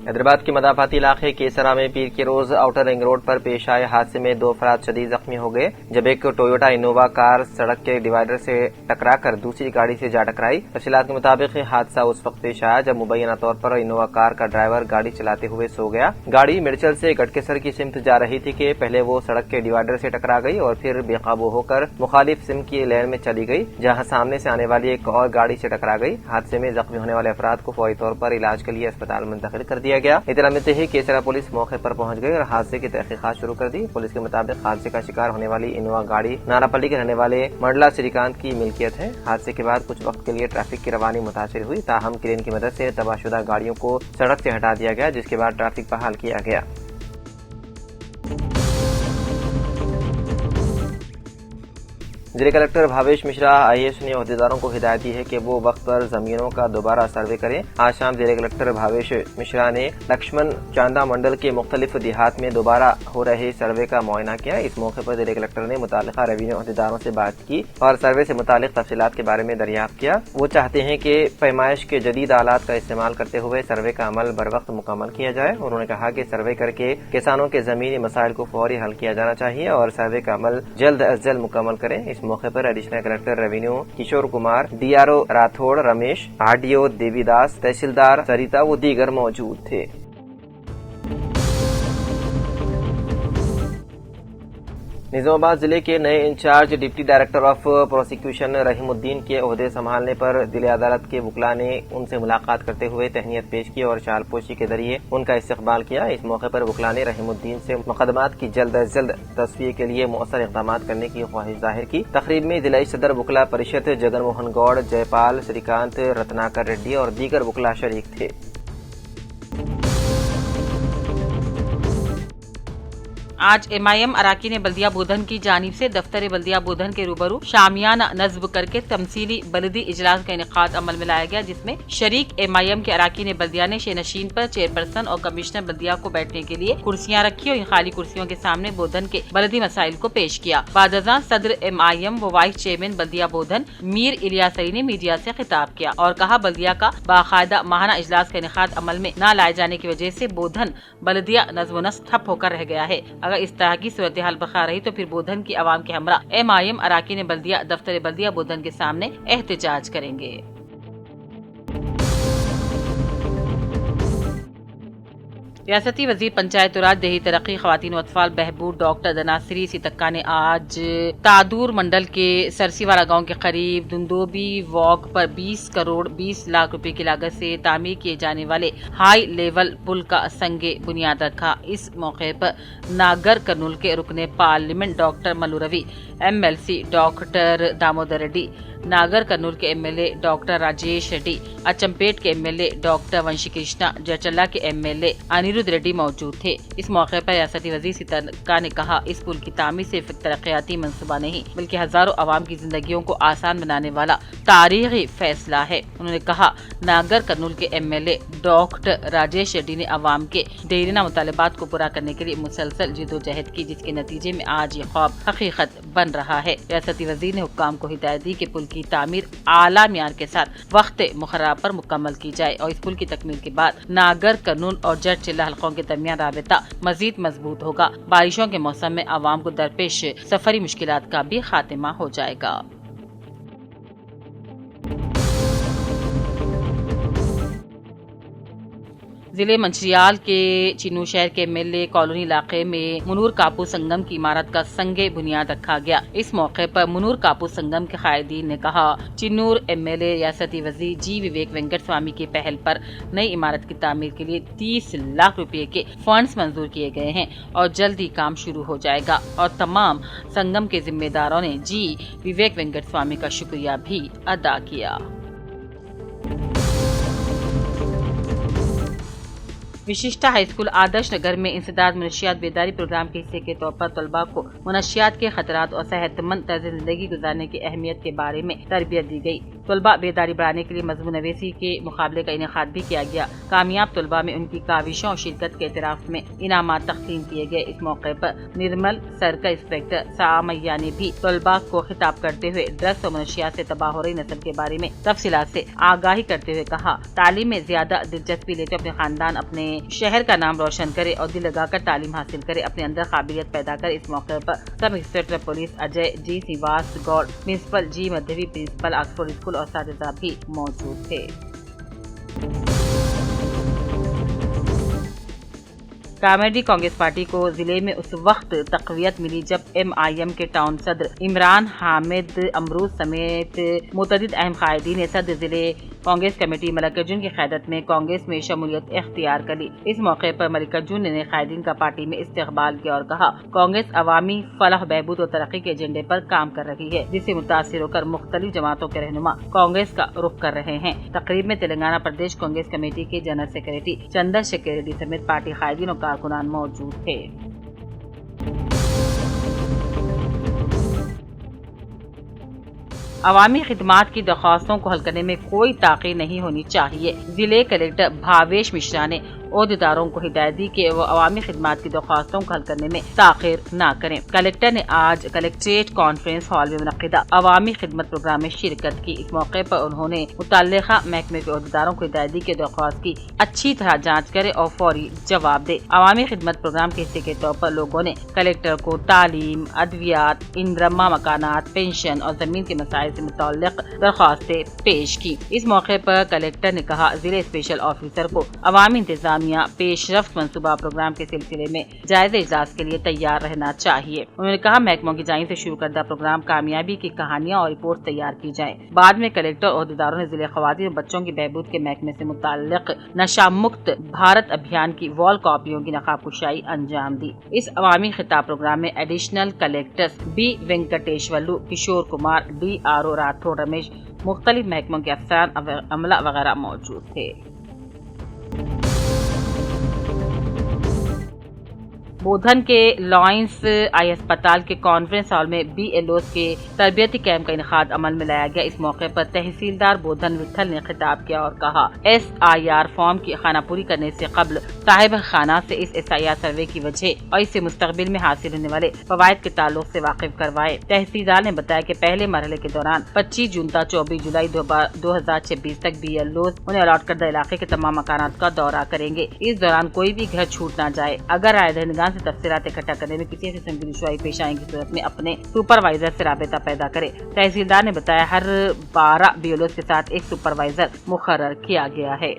हैदराबाद के मदाफाती इलाके केसरा में पीर के रोज आउटर रिंग रोड पर पेश आए हादसे में 2 अफराद शदीद जख्मी हो गए, जब एक टोयोटा इनोवा कार सड़क के डिवाइडर से टकराकर दूसरी गाड़ी से जा टकराई। तफसीलात के मुताबिक हादसा उस वक्त पेश आया जब मुबैना तौर पर इनोवा कार का ड्राइवर गाड़ी चलाते हुए सो गया। गाड़ी मिर्चल से गटकेसर की सिमत जा रही थी कि पहले वो सड़क के डिवाइडर से टकरा गई और फिर बेकाबू होकर मुखालिफ सिम की लेन में चली गई, जहां सामने से आने वाली एक और गाड़ी से टकरा गई। हादसे में जख्मी होने वाले अफराद को फौरी तौर पर इलाज के लिए अस्पताल मुंतकिल कर दिया गया। इतला मिलते ही केसरा पुलिस मौके पर पहुंच गई और हादसे की तहकीकात शुरू कर दी। पुलिस के मुताबिक हादसे का शिकार होने वाली इनोवा गाड़ी नारापल्ली के रहने वाले मंडला श्रीकांत की मिल्कियत है। हादसे के बाद कुछ वक्त के लिए ट्रैफिक की रवानी मुतासिर हुई, ताहम क्रेन की मदद से तबाहशुदा गाड़ियों को सड़क से हटा दिया गया, जिसके बाद ट्रैफिक बहाल किया गया। जिला कलेक्टर भावेश मिश्रा IAS ने अहदेदारों को हिदायत दी है कि वो वक्त पर जमीनों का दोबारा सर्वे करें। आज शाम जिला कलेक्टर भावेश मिश्रा ने लक्ष्मण चांदा मंडल के मुख्तलिफ देहात में दोबारा हो रहे सर्वे का मुआयना किया। इस मौके पर जिला कलेक्टर ने मुतालिका रेवेन्यू अहदेदारों से बात की और सर्वे से मुतालिक तफसीलात के बारे में दरियाफ्त किया। वो चाहते हैं कि पैमाइश के जदीद आलात का इस्तेमाल करते हुए सर्वे का अमल बर वक्त मुकम्मल किया जाए। उन्होंने कहा कि सर्वे करके किसानों के जमीनी मसाइल को फौरी हल किया जाना चाहिए और सर्वे का अमल जल्द अज जल्द मुकम्मल करें। इस मौके पर additional collector revenue Kishore Kumar, DRO Rathod Ramesh, RDO Devidas, तहसीलदार सरिता व दीगर मौजूद थे। निजामाबाद जिले के नए incharge deputy director of prosecution Rahimuddin के ओहदे संभालने पर दिले अदालत के वकला ने उनसे मुलाकात करते हुए तहनीत पेश की और शालपोशी के जरिए उनका इस्तकबाल किया। इस मौके पर वकला ने रहीमुद्दीन से मुकदमात की जल्द अज जल्द तस्वीर के लिए मौसर इक़दाम करने की ख्वाहिश जाहिर की। तकरीब में जिला सदर वकला परिषद जगन मोहन गौड़, जयपाल, श्रीकांत, रत्नाकर रेड्डी और दीगर वकला शरीक थे। आज MIM अराकीन बल्दिया बोधन की जानिब से दफ्तर बल्दिया बोधन के रूबरू शामियाना नस्ब करके तमसीली बलदी इजलास का इनेकाद अमल में लाया गया, जिसमें शरीक MIM के अराकीन बल्दिया ने शेनशीन पर चेयरपर्सन और कमिश्नर बल्दिया को बैठने के लिए कुर्सियां रखी और इन खाली कुर्सियों के सामने बोधन के बलदी मसाइल को पेश किया। बादजा सदर MIM व वाइस चेयरमैन बल्दिया बोधन मीर इलियास अली ने मीडिया से खिताब किया और कहा, बल्दिया का बाकायदा माहाना इजलास का इनेकाद अमल में न लाए जाने की वजह से बोधन बल्दिया नज़्म नस्क ठप होकर रह गया है। अगर इस तरह की सूरत हाल बरकरार रही तो फिर बोधन की आवाम के हमरा MIM अराकीन बल्दिया दफ्तर बल्दिया बोधन के सामने एहतजाज करेंगे। रियासती वजीर पंचायत राज देही तरक्की खवातीन व अतफाल बहबूद डॉक्टर दनासरी सितक्का ने आज तादूर मंडल के सरसीवाला गांव के करीब दुंदोबी वॉक पर 20 करोड़ 20 लाख रुपए की लागत से तामीर किए जाने वाले हाई लेवल पुल का संगे बुनियाद रखा। इस मौके पर नागर कर्नूल के रुकने parliament doctor Mallu Ravi, MLC doctor Damodar Reddy, Nagar Kurnool के MLA डॉक्टर राजेश रेड्डी, अचम्पेट के MLA डॉक्टर वंशी कृष्णा, जयचल्ला के MLA अनिरुद्ध रेड्डी मौजूद थे। इस मौके पर रियासती वजीर सितक्का ने कहा, इस पुल की तामीर सिर्फ तरक्याती मंसूबा नहीं बल्कि हजारों आवाम की जिंदगियों को आसान बनाने वाला तारीखी फैसला है। उन्होंने कहा, नागर कर्नूल के MLA डॉक्टर राजेश रेड्डी ने आवाम के देरीना मुतालबात को पूरा करने के लिए मुसलसल जिदोजहद की, जिसके नतीजे में आज ये ख्वाब हकीकत बन रहा है। रियासती वजीर ने हुक्काम को हिदायत दी कि पुल की तामीर आला मियार के साथ वक्त मुकर्रर पर मुकम्मल की जाए और इस पुल की तकमील के बाद नागर कर्नूल और जट चिल्ला हलकों के दरमियान राबता मजीद मजबूत होगा। बारिशों के मौसम में आवाम को दरपेश सफरी मुश्किलात का भी खात्मा हो जाएगा। जिले मंचिरियाल के चिन्नू शहर के MLA कॉलोनी इलाके में मुनूर कापू संगम की इमारत का संगे बुनियाद रखा गया। इस मौके पर मुनूर कापू संगम के कायदीन ने कहा, चिन्नूर MLA रियासती वजीर G विवेक वेंकट स्वामी की पहल पर नई इमारत की तामीर के लिए 30 लाख रुपए के फंड्स मंजूर किए गए हैं और जल्द ही काम शुरू हो जाएगा और तमाम संगम के जिम्मेदारों ने G विवेक वेंकट स्वामी का शुक्रिया भी अदा किया। विशिष्टा हाई स्कूल आदर्श नगर में इंसदाद मनशियात बेदारी प्रोग्राम के हिस्से के तौर पर तलबा को मनशियात के खतरात और सेहतमंद तर्ज जिंदगी गुजारने की अहमियत के बारे में तरबियत दी गई। طلبہ بیداری بڑھانے کے لیے مضمون نویسی کے مقابلے کا انعقاد بھی کیا گیا۔ کامیاب طلبہ میں ان کی کاوشوں اور شرکت کے اعتراف میں انعامات تقسیم کیے گئے۔ اس موقع پر نرمل سرکل انسپکٹر سامیہ نے بھی طلبہ کو خطاب کرتے ہوئے ڈرگس اور منشیات سے تباہ ہو رہی نسل کے بارے میں تفصیلات سے آگاہی کرتے ہوئے کہا، تعلیم میں زیادہ دلچسپی لیتے اپنے خاندان اپنے شہر کا نام روشن کرے اور دل لگا کر تعلیم حاصل کرے، اپنے اندر قابلیت پیدا کرے۔ اس موقع پر سب انسپکٹر پولیس اجے جی سیواس گوڑ، principle G مدھوی، principal Oxford school اور اساتذہ بھی موجود تھے۔ کامیڈی کانگریس پارٹی کو ضلع میں اس وقت تقویت ملی جب ایم آئی ایم کے ٹاؤن صدر عمران حامد امروز سمیت متعدد اہم قائدین نے صدر ضلع کانگریس کمیٹی ملک ارجن کی قیادت میں کانگریس میں شمولیت اختیار کر لی۔ اس موقع پر ملک ارجن نے قائدین کا پارٹی میں استقبال کیا اور کہا، کانگریس عوامی فلاح بہبود اور ترقی کے ایجنڈے پر کام کر رہی ہے، جس سے متاثر ہو کر مختلف جماعتوں کے رہنما کانگریس کا رخ کر رہے ہیں۔ تقریب میں تلنگانہ پردیش کانگریس کمیٹی کے جنرل سیکریٹری چندر شیکھر ریڈی سمیت پارٹی قائدین اور کارکنان موجود تھے۔ عوامی خدمات کی درخواستوں کو حل کرنے میں کوئی تاخیر نہیں ہونی چاہیے۔ ضلع کلکٹر بھاویش مشرا نے عہدیداروں کو ہدایت دی کہ وہ عوامی خدمات کی درخواستوں کو حل کرنے میں تاخیر نہ کریں۔ کلکٹر نے آج کلکٹریٹ کانفرنس ہال میں منعقدہ عوامی خدمت پروگرام میں شرکت کی۔ اس موقع پر انہوں نے متعلقہ محکمے کے عہدیداروں کو ہدایت دی کہ درخواست کی اچھی طرح جانچ کرے اور فوری جواب دے۔ عوامی خدمت پروگرام کے حصے کے طور پر لوگوں نے کلکٹر کو تعلیم، ادویات، اندرما مکانات، پینشن اور زمین کے مسائل سے متعلق درخواستیں پیش کی۔ اس موقع پر کلکٹر نے کہا، ضلع اسپیشل آفیسر کو عوامی انتظامیہ پیش رفت منصوبہ پروگرام کے سلسلے میں جائزہ اجلاس کے لیے تیار رہنا چاہیے۔ انہوں نے کہا، محکموں کی جانب سے شروع کردہ پروگرام کامیابی کی کہانیاں اور رپورٹ تیار کی جائیں۔ بعد میں کلکٹر اور عہدیداروں نے ضلع خواتین اور بچوں کی بہبود کے محکمے سے متعلق نشہ مکت بھارت ابھیان کی وال کاپیوں کی نقاب کشائی انجام دی۔ اس عوامی خطاب پروگرام میں additional collectors B Venkateshwarlu, Kishore Kumar, D R O Rathod Ramesh, مختلف محکموں کے افسران، عملہ وغیرہ موجود تھے۔ بودھن کے لائنس آئی اسپتال کے کانفرنس ہال میں بی ایل اوز کے تربیتی کیمپ کا انعقاد عمل میں لایا گیا۔ اس موقع پر تحصیلدار بودھن وٹھل نے خطاب کیا اور کہا، ایس آئی آر فارم کی خانہ پوری کرنے سے قبل صاحب خانہ سے اس ایس آئی آر سروے کی وجہ اور اس سے مستقبل میں حاصل ہونے والے فوائد کے تعلق سے واقف کروائے۔ تحصیلدار نے بتایا کہ پہلے مرحلے کے دوران 25 جون تا 24 جولائی 2026 تک بی ایل اوز انہیں الاٹ کردہ علاقے کے تمام مکانات کا دورہ کریں گے۔ اس دوران کوئی بھی گھر چھوٹ نہ جائے۔ اگر رائے دہندگان سے تفصیلات اکٹھا کرنے میں کسی قسم کی دشواری پیش آئے کی صورت میں اپنے سپروائزر سے رابطہ پیدا کرے۔ تحصیلدار نے بتایا، ہر 12 بی ایل اوز کے ساتھ ایک سپروائزر مقرر کیا گیا ہے۔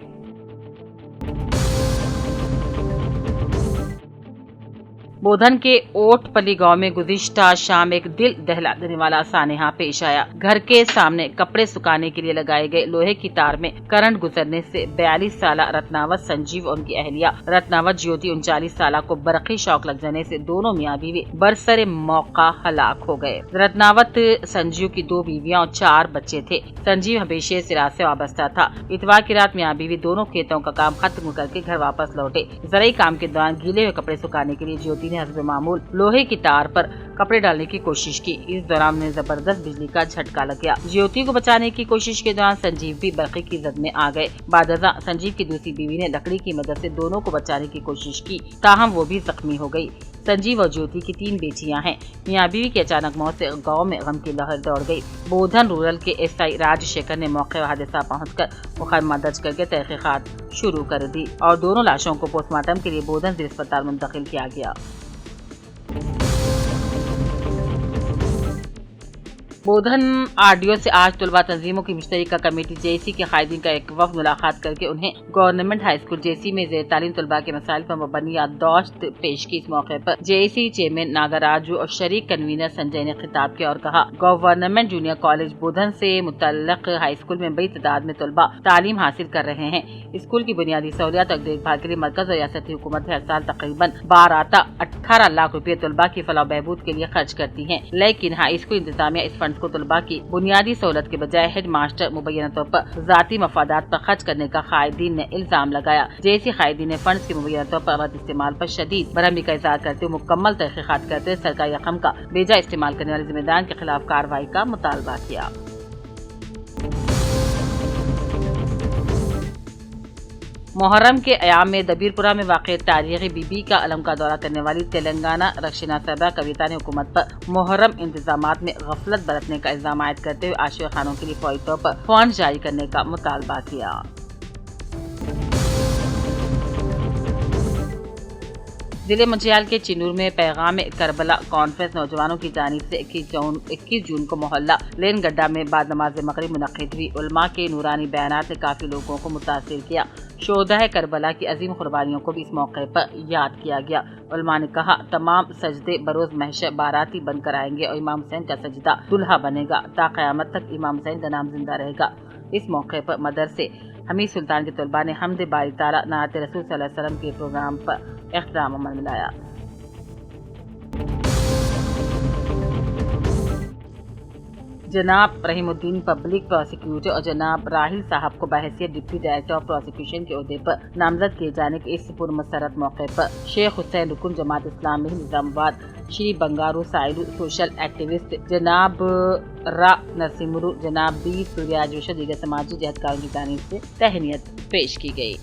بودھن کے اوٹ پلی گاؤں میں گزشتہ شام ایک دل دہلا دینے والا سانحہ پیش آیا۔ گھر کے سامنے کپڑے سکھانے کے لیے لگائے گئے لوہے کی تار میں کرنٹ گزرنے سے 42 سالہ رتناوت سنجیو اور ان کی اہلیہ رتناوت جیوتی 39 سالہ کو برقی شاک لگ جانے سے دونوں میاں بیوی برسر موقع ہلاک ہو گئے۔ رتناوت سنجیو کی 2 بیویاں اور 4 بچے تھے۔ سنجیو ہمیشہ زراعت سے وابستہ تھا۔ اتوار کی رات میاں بیوی دونوں کھیتوں کا کام ختم کر کے گھر واپس لوٹے۔ زرعی کام کے دوران گیلے ہوئے کپڑے سکھانے کے لیے جیوتی نے حسب معمول لوہے کی تار پر کپڑے ڈالنے کی کوشش کی۔ اس دوران انہیں زبردست بجلی کا جھٹکا لگ گیا۔ جیوتی کو بچانے کی کوشش کے دوران سنجیو بھی برقی کی زد میں آ گئے۔ بعد ازاں سنجیو کی دوسری بیوی نے لکڑی کی مدد سے دونوں کو بچانے کی کوشش کی، تاہم وہ بھی زخمی ہو گئی۔ سنجیو اور جیوتی کی 3 بیٹیاں ہیں۔ میاں بیوی کی اچانک موت سے گاؤں میں غم کی لہر دوڑ گئی۔ بودھن رورل کے ایس آئی راج شیکھر نے موقع حادثہ پہنچ کر مقدمہ درج کر کے تحقیقات شروع کر دی اور دونوں لاشوں کو پوسٹ مارٹم کے لیے بودھن ضلع اسپتال منتقل کیا گیا۔ بودھن آر ڈی او سے آج طلبہ تنظیموں کی مشترکہ کمیٹی جے سی کے قائدین کا ایک وفد ملاقات کر کے انہیں گورنمنٹ ہائی اسکول جے سی میں زیر تعلیم طلبہ کے مسائل پر مبنی یادداشت پیش کی۔ اس موقع پر جے سی چیئرمین ناگراجو اور شریک کنوینر سنجے نے خطاب کیا اور کہا، گورنمنٹ جونیئر کالج بودھن سے متعلق ہائی اسکول میں بڑی تعداد میں طلبہ تعلیم حاصل کر رہے ہیں۔ اسکول کی بنیادی سہولیات اور دیکھ بھال کے لیے مرکز اور ریاستی حکومت ہر سال تقریباً 18 لاکھ روپے طلبہ کی فلاح و بہبود کے لیے خرچ کرتی ہیں، لیکن ہائی اسکول انتظامیہ اس فنڈ کو طلبہ کی بنیادی سہولت کے بجائے ہیڈ ماسٹر مبینہ طور پر ذاتی مفادات پر خرچ کرنے کا قائدین نے الزام لگایا۔ جیسی قائدین نے فنڈز کے مبینہ طور پر غلط استعمال پر شدید برہمی کا اظہار کرتے ہوئے مکمل تحقیقات کرتے ہوئے سرکاری رقم کا بیجا استعمال کرنے والے ذمہ داران کے خلاف کارروائی کا مطالبہ کیا۔ मुहर्रम के अयाम में दबीरपुरा में वाक़ तारीख़ी बीबी का अलम का दौरा करने वाली तेलंगाना रक्षिना सरबरा कविता ने हुकूमत पर मुहर्रम इंतजामात में गफलत बरतने का इल्जाम आयद करते हुए आश्रय खानों के लिए फौरी तौर पर फंड जारी करने का मुतालबा किया। जिले मंचियाल के चिनूर में पैगाम करबला कॉन्फ्रेंस नौजवानों की जानिब से 21 जून को मोहल्ला लेन गड्ढा में बाद नमाज मगरिब मुनक़्क़िद हुई। उलमा के नूरानी बयानात ने काफी लोगों को मुतासिर किया। शोहदा करबला की अजीम कुर्बानियों को भी इस मौके पर याद किया गया। उलमा ने कहा, तमाम सजदे बरोज महशर बाराती बनकर आएंगे और इमाम हुसैन का सजदा दुल्हा बनेगा। ता क़यामत तक इमाम हुसैन का नाम जिंदा रहेगा। इस मौके पर मदरसे हमीद सुल्तान के तलबा ने हमद बारी ताला नात रसूल सल्लल्लाहु अलैहि वसल्लम के प्रोग्राम पर एहतराम अमल मिलाया। जनाब रहीमुद्दीन पब्लिक प्रोसिक्यूटर और जनाब राहिल साहब को बहैसियत डिप्टी डायरेक्टर ऑफ प्रोसिक्यूशन के ओहदे पर नामजद किए जाने के इस पुरमसरत मौके पर शेख हुसैन रुकन जमात इस्लामी निजामाबाद, श्री बंगारू साइडू सोशल एक्टिविस्ट जनाब रा नरसिमुरु, जनाब बी सूर्या जोशी दीगर समाजी जहदकारों की जानिब से तहनीत पेश की गई।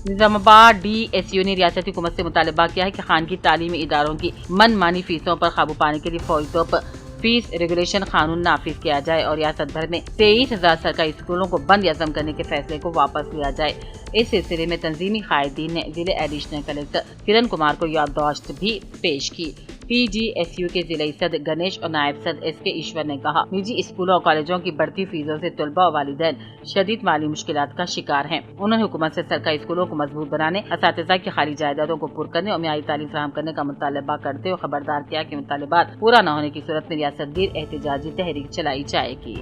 निजामाबाद DSU ने रियासती हुकूमत से मुतालबा किया है कि खानगी तालीमी इदारों की मनमानी फीसों पर काबू पाने के लिए फौरी तौर पर फीस रेगुलेशन कानून नाफिज किया जाए और रियासत भर में 23,000 सरकारी स्कूलों को बंद या जम करने के फैसले को वापस लिया जाए। इस सिलसिले में तंजीमी कायदीन ने जिले एडिशनल कलेक्टर किरण कुमार को याददाश्त भी पेश की। PGSU के जिला सद गणेश और नायब सद SK ईश्वर ने कहा, निजी स्कूलों और कॉलेजों की बढ़ती फीसों से तलबा और वालिदैन शदीद माली मुश्किलात का शिकार हैं। उन्होंने हुकूमत से सरकारी स्कूलों को मजबूत बनाने, असातिज़ा की खाली जायदादों को पुर करने और मियारी तालीम फराहम करने का मुतालबा करते हुए खबरदार किया कि मुतालबात पूरा न होने की सूरत में रियासत गिर एहतजाजी तहरीक चलाई जाएगी।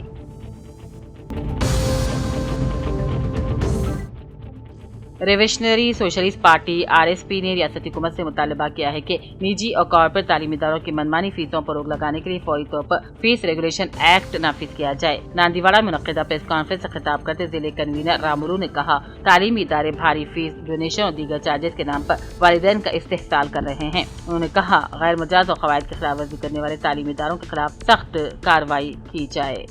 रेवोल्यूशनरी सोशलिस्ट पार्टी RSP ने रियासती हुकूमत से मुतालबा किया है कि निजी और कॉर्पोरेट तालीमी इदारों की मनमानी फीसों पर रोक लगाने के लिए फौरी तौर पर फीस रेगुलेशन एक्ट नाफिज किया जाए। नांदीवाड़ा में मुनक़्क़िदा प्रेस कॉन्फ्रेंस से खिताब करते जिले कन्वीनर रामुलू ने कहा, तालीमी इदारे भारी फीस, डोनेशन और दीगर चार्जेस के नाम पर वालिदैन का इस्तेहसाल कर रहे हैं। उन्होंने कहा, गैर मुजाज और क़वाइद की खिलाफ वर्जी करने वाले तालीमी इदारों के खिलाफ सख्त कार्रवाई की जाए।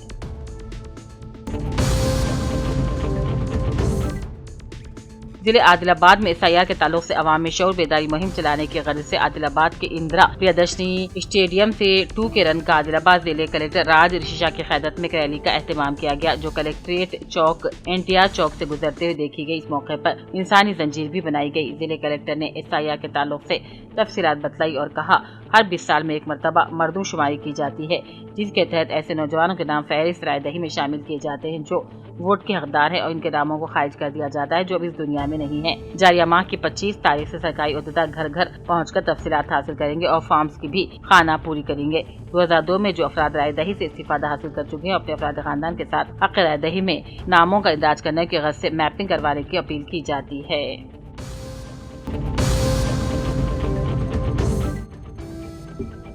जिले आदिलाबाद में SIR के ताल्लुक से अवाम में शऊर बेदारी मुहिम चलाने की गर्ज से आदिलाबाद के इंदिरा प्रियदर्शनी स्टेडियम से 2K रन का आदिलाबाद जिले कलेक्टर राज ऋषिशा की क़यादत में एक रैली का एहतमाम किया गया, जो कलेक्ट्रेट चौक NTR चौक से गुजरते हुए देखी गई। इस मौके पर इंसानी जंजीर भी बनाई गई। जिले कलेक्टर ने SIR के ताल्लुक से तफसीलात बतलाई और कहा, हर 20 साल में एक मरतबा मर्दमशुमारी की जाती है, जिसके तहत ऐसे नौजवानों के नाम फहरिस्त रायदही में शामिल किए जाते हैं जो वोट के हकदार हैं और इनके नामों को खारिज कर दिया जाता है जो अब इस दुनिया में नहीं है। जारिया माह की 25 तारीख से सरकारी ओहदेदार घर घर पहुंचकर तफसीलात हासिल करेंगे और फॉर्म्स की भी खाना पूरी करेंगे। 2002 में जो अफराद रायदही से इस्तीफादा हासिल कर चुके हैं, अपने अफराद खानदान के साथ हक रायदही में नामों का इंदराज करने की गर्ज से मैपिंग करवाने की अपील की जाती है।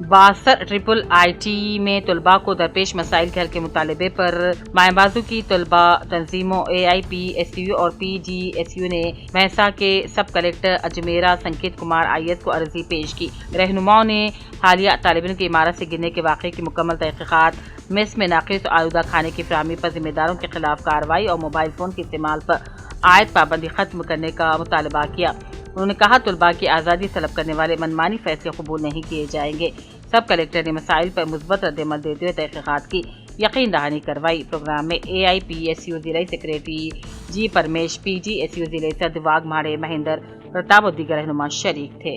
बासर IIIT में तलबा को दरपेश मसाइल के हल के मुतालबे पर माएबाजू की तलबा तंजीमों AIPSU और PGSU ने महसा के सब कलेक्टर अजमेरा संकेत कुमार IS को अर्जी पेश की। रहनुमाओं ने हालिया तालिबिन की इमारत से गिरने के वाक़े की मुकम्मल तहक़ीक़ात, मेस में नाक़िस आलूदा खाने की फराहमी पर जिम्मेदारों के खिलाफ कार्रवाई और मोबाइल फ़ोन के इस्तेमाल पर आयद पाबंदी खत्म करने का मुतालबा किया। उन्होंने कहा, तलबा की आज़ादी तलब करने वाले मनमानी फैसले कबूल नहीं किए जाएंगे। सब कलेक्टर ने मसाइल पर मुस्बत रद्दअमल देते हुए तहक़ीक़ात की यकीन दहानी करवाई। प्रोग्राम में AIPSU जिला सेक्रेटरी G परमेश, PGSU जिले सद वाघ माड़े महेंद्र प्रताप और दीगर रहनुमा शरीक थे।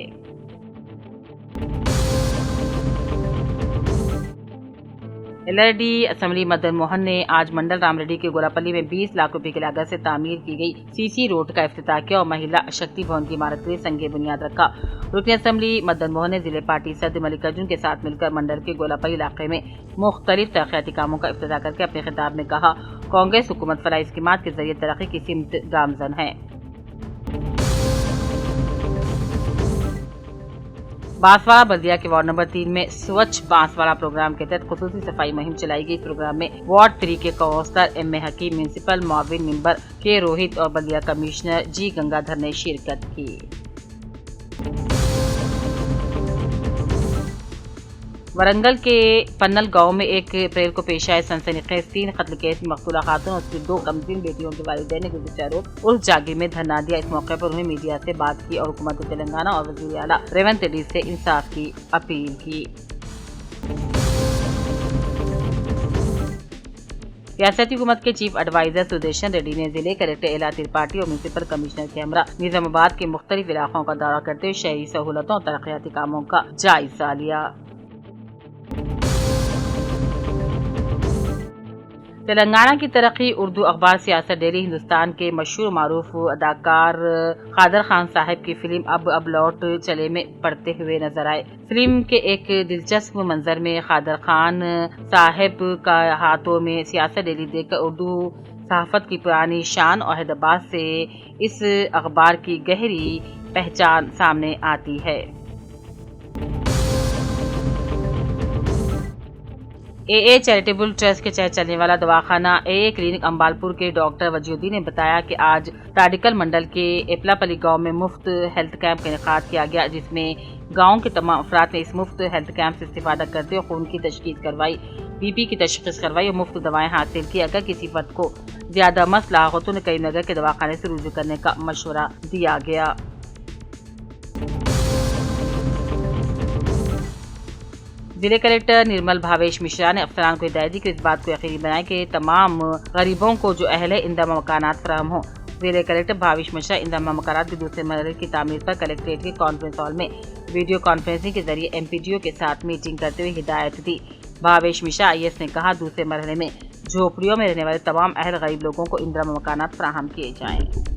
LRD असम्बली मदन मोहन ने आज मंडल रामरेड्डी के गोलापल्ली में 20 लाख रुपए की लागत से तामीर की गई CC रोड का इफ्तिताह किया और महिला शक्ति भवन की इमारत के लिए संगे बुनियाद रखा। रुकन असम्बली मदन मोहन ने जिले पार्टी सद मल्लिकार्जुन के साथ मिलकर मंडल के गोलापल्ली इलाके में मुख्तलिफ तरक्याती कामों का इफ्तिताह करके अपने खिताब में कहा, कांग्रेस हुकूमत फलाही स्कीमात के जरिए तरक्की की सिमत गामजन है। बांसवाड़ा बल्दिया के वार्ड नंबर 3 में स्वच्छ बांसवाड़ा प्रोग्राम के तहत खुसूसी सफाई मुहिम चलाई गई। इस प्रोग्राम में वार्ड 3 के काउंसलर M.A. हकीम, म्यूनसिपल मुआविन मेंबर K. रोहित और बल्दिया कमिश्नर G. गंगाधर ने शिरकत की। ورنگل کے پنل گاؤں میں 1 اپریل کو پیش آئے سنسنیخیز 3 قتل کیس میں مقتولہ خاتون اور اس کی 2 کمسن بیٹیوں کے والدین نے گزشتہ روز عرس جاگیر میں دھرنا دیا۔ اس موقع پر انہیں میڈیا سے بات کی اور حکومت تلنگانہ اور وزیر اعلیٰ ریونت ریڈی سے انصاف کی اپیل کی۔ ریاستی حکومت کے چیف ایڈوائزر سدیشن ریڈی نے ضلع کلکٹر ایلا ترپاٹھی اور میونسپل کمشنر کے ہمراہ نظام آباد کے مختلف علاقوں کا دورہ کرتے ہوئے شہری سہولتوں اور ترقیاتی کاموں کا جائزہ لیا۔ تلنگانہ کی ترقی اردو اخبار سیاست ڈیلی ہندوستان کے مشہور معروف اداکار قادر خان صاحب کی فلم اب لوٹ چلے میں پڑھتے ہوئے نظر آئے۔ فلم کے ایک دلچسپ منظر میں قادر خان صاحب کا ہاتھوں میں سیاست ڈیلی دیکھ کر اردو صحافت کی پرانی شان اور حیدرآباد سے اس اخبار کی گہری پہچان سامنے آتی ہے۔ اے چیریٹیبل ٹرسٹ کے تحت چلنے والا دواخانہ اے کلینک امبالپور کے ڈاکٹر وجی الدین نے بتایا کہ آج تاڈیکل منڈل کے ایپلا پلی گاؤں میں مفت ہیلتھ کیمپ کا انعقاد کیا گیا، جس میں گاؤں کے تمام افراد نے اس مفت ہیلتھ کیمپ سے استفادہ کرتے ہوئے خون کی تشخیص کروائی، بی پی کی تشخیص کروائی اور مفت دوائیں حاصل کی۔ اگر کسی فرد کو زیادہ مسئلہ ہو تو انہیں کریم نگر کے دواخانے سے رجوع کرنے کا مشورہ دیا گیا۔ ضلع کلکٹر نرمل بھاویش مشرا نے افسران کو ہدایت دی کہ اس بات کو یقینی بنائیں کہ تمام غریبوں کو جو اہل ہے اندمہ مکانات فراہم ہوں۔ ضلع کلکٹر بھاویش مشرا اندمہ مکانات کے دوسرے مرحلے کی تعمیر پر کلکٹریٹ کے کانفرنس ہال میں ویڈیو کانفرنسنگ کے ذریعے ایم پی ڈی او کے ساتھ میٹنگ کرتے ہوئے ہدایت دی۔ بھاویش مشرا آئی ایس نے کہا دوسرے مرحلے میں جھوپڑیوں میں رہنے والے تمام اہل غریب لوگوں کو اندمہ مکانات فراہم کیے جائیں۔